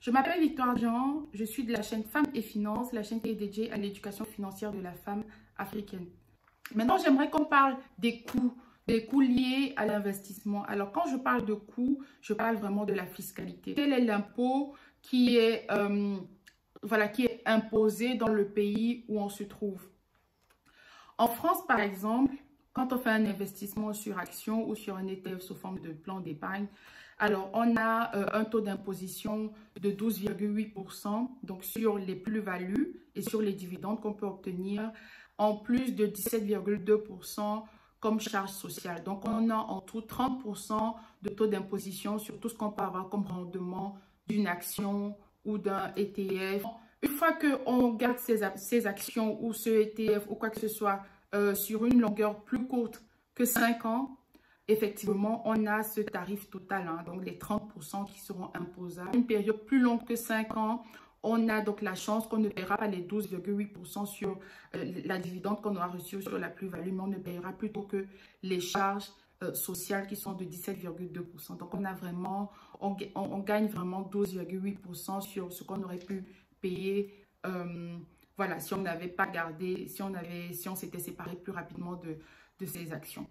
Je m'appelle Victoire Jean, je suis de la chaîne Femmes et Finances, la chaîne qui est dédiée à l'éducation financière de la femme africaine. Maintenant, j'aimerais qu'on parle des coûts liés à l'investissement. Alors, quand je parle de coûts, je parle vraiment de la fiscalité. Quel est l'impôt qui est imposé dans le pays où on se trouve? En France, par exemple, quand on fait un investissement sur action ou sur un ETF sous forme de plan d'épargne, alors on a un taux d'imposition de 12,8%, donc sur les plus-values et sur les dividendes qu'on peut obtenir, en plus de 17,2% comme charge sociale. Donc on a en tout 30% de taux d'imposition sur tout ce qu'on peut avoir comme rendement d'une action ou d'un ETF. Une fois qu'on garde ces actions ou ce ETF ou quoi que ce soit sur une longueur plus courte que 5 ans, effectivement, on a ce tarif total, donc les 30% qui seront imposables. Une période plus longue que 5 ans, on a donc la chance qu'on ne paiera pas les 12,8% sur la dividende qu'on aura reçue sur la plus-value, mais on ne paiera plutôt que les charges sociales qui sont de 17,2%. Donc, on gagne vraiment 12,8% sur ce qu'on aurait pu payer si on n'avait pas gardé, si on s'était séparé plus rapidement de ces actions.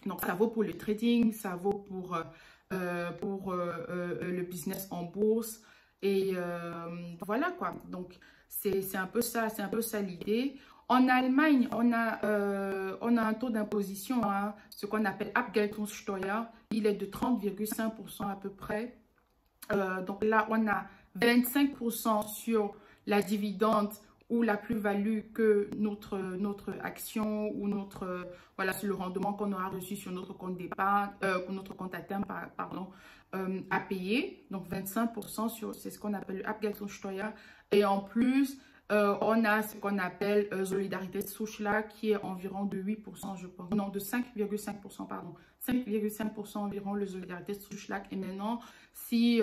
Donc, ça vaut pour le trading, ça vaut pour le business en bourse. Et voilà quoi. Donc, c'est un peu ça l'idée. En Allemagne, on a un taux d'imposition, ce qu'on appelle Abgeltungssteuer. Il est de 30,5% à peu près. Donc là, on a 25% sur la dividende ou la plus-value que notre action ou c'est le rendement qu'on aura reçu sur notre compte d'épargne, notre compte à terme, à payer. Donc 25% c'est ce qu'on appelle le Abgeltungssteuer. Et en plus, on a ce qu'on appelle Solidaritätszuschlag qui est environ de 8%, je pense. Non, de 5,5%, pardon. 5,5% environ le Solidaritätszuschlag. Et maintenant, si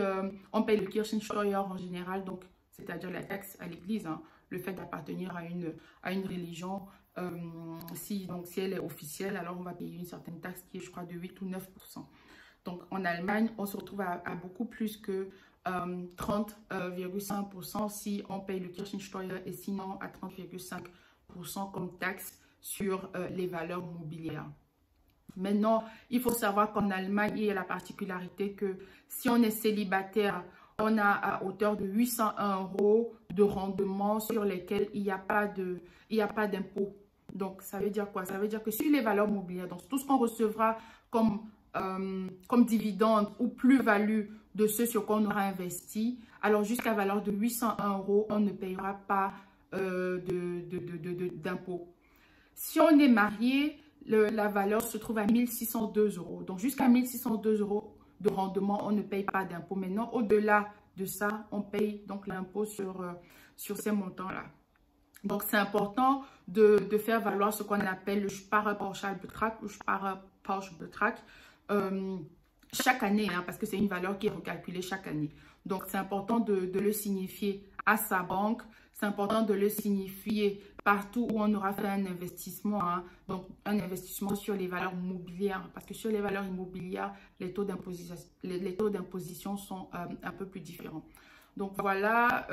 on paye le Kirchensteuer en général, donc c'est-à-dire la taxe à l'église, le fait d'appartenir à une religion, si elle est officielle, alors on va payer une certaine taxe qui est, je crois, de 8 ou 9%. Donc en Allemagne, on se retrouve à beaucoup plus que 30,5% si on paye le Kirchensteuer et sinon à 30,5% comme taxe sur les valeurs mobilières. Maintenant, il faut savoir qu'en Allemagne, il y a la particularité que si on est célibataire, on a à hauteur de 801 € de rendement sur lesquels il n'y a pas d'impôt. Donc, ça veut dire quoi? Ça veut dire que sur les valeurs mobilières, donc tout ce qu'on recevra comme dividende ou plus-value de ce sur quoi on aura investi, alors jusqu'à valeur de 801 €, on ne payera pas d'impôt. Si on est marié, la valeur se trouve à 1602 €. Donc, jusqu'à 1602 € de rendement, on ne paye pas d'impôt. Maintenant, au-delà de ça, on paye donc l'impôt sur ces montants-là. Donc, c'est important de faire valoir ce qu'on appelle le Sparerpauschalbetrag ou Sparerpauschbetrag chaque année, parce que c'est une valeur qui est recalculée chaque année. Donc, c'est important de le signifier à sa banque. C'est important de le signifier partout où on aura fait un investissement. Donc, un investissement sur les valeurs mobilières. Parce que sur les valeurs immobilières, les taux d'imposition sont un peu plus différents. Donc, voilà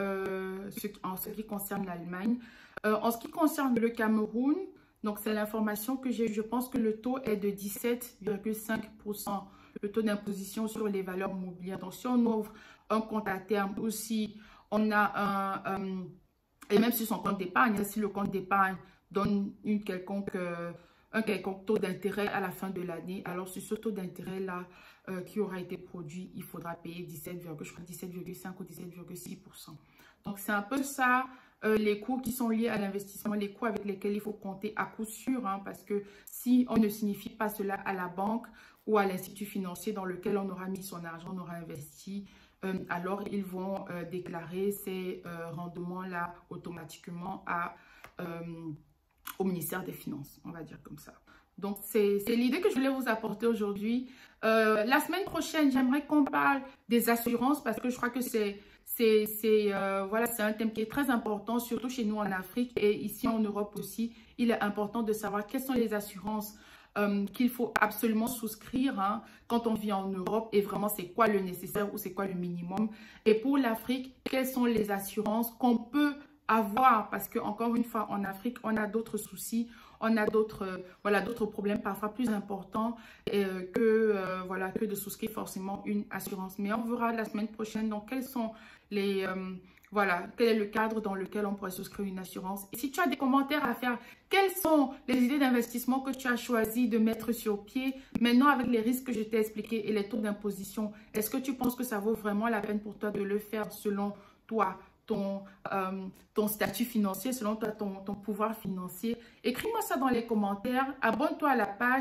en ce qui concerne l'Allemagne. En ce qui concerne le Cameroun, donc c'est l'information que j'ai. Je pense que le taux est de 17,5%. Le taux d'imposition sur les valeurs mobilières. Donc, si on ouvre un compte à terme aussi, on a et même sur son compte d'épargne, si le compte d'épargne donne un quelconque taux d'intérêt à la fin de l'année, alors sur ce taux d'intérêt-là qui aura été produit, il faudra payer 17,5 ou 17,6%. Donc, c'est un peu ça, les coûts qui sont liés à l'investissement, les coûts avec lesquels il faut compter à coup sûr, parce que si on ne signifie pas cela à la banque ou à l'institut financier dans lequel on aura mis son argent, on aura investi, alors ils vont déclarer ces rendements-là automatiquement au ministère des Finances, on va dire comme ça. Donc, c'est l'idée que je voulais vous apporter aujourd'hui. La semaine prochaine, j'aimerais qu'on parle des assurances parce que je crois que c'est un thème qui est très important, surtout chez nous en Afrique et ici en Europe aussi. Il est important de savoir quelles sont les assurances qu'il faut absolument souscrire hein, quand on vit en Europe et vraiment c'est quoi le nécessaire ou c'est quoi le minimum. Et pour l'Afrique, quelles sont les assurances qu'on peut avoir parce que encore une fois en Afrique on a d'autres soucis, on a d'autres voilà d'autres problèmes parfois plus importants voilà que de souscrire forcément une assurance. Mais on verra la semaine prochaine donc quels sont les voilà, quel est le cadre dans lequel on pourrait souscrire une assurance. Et si tu as des commentaires à faire, quelles sont les idées d'investissement que tu as choisi de mettre sur pied maintenant avec les risques que je t'ai expliqués et les taux d'imposition? Est-ce que tu penses que ça vaut vraiment la peine pour toi de le faire selon toi, ton statut financier, selon toi, ton pouvoir financier? Écris-moi ça dans les commentaires. Abonne-toi à la page.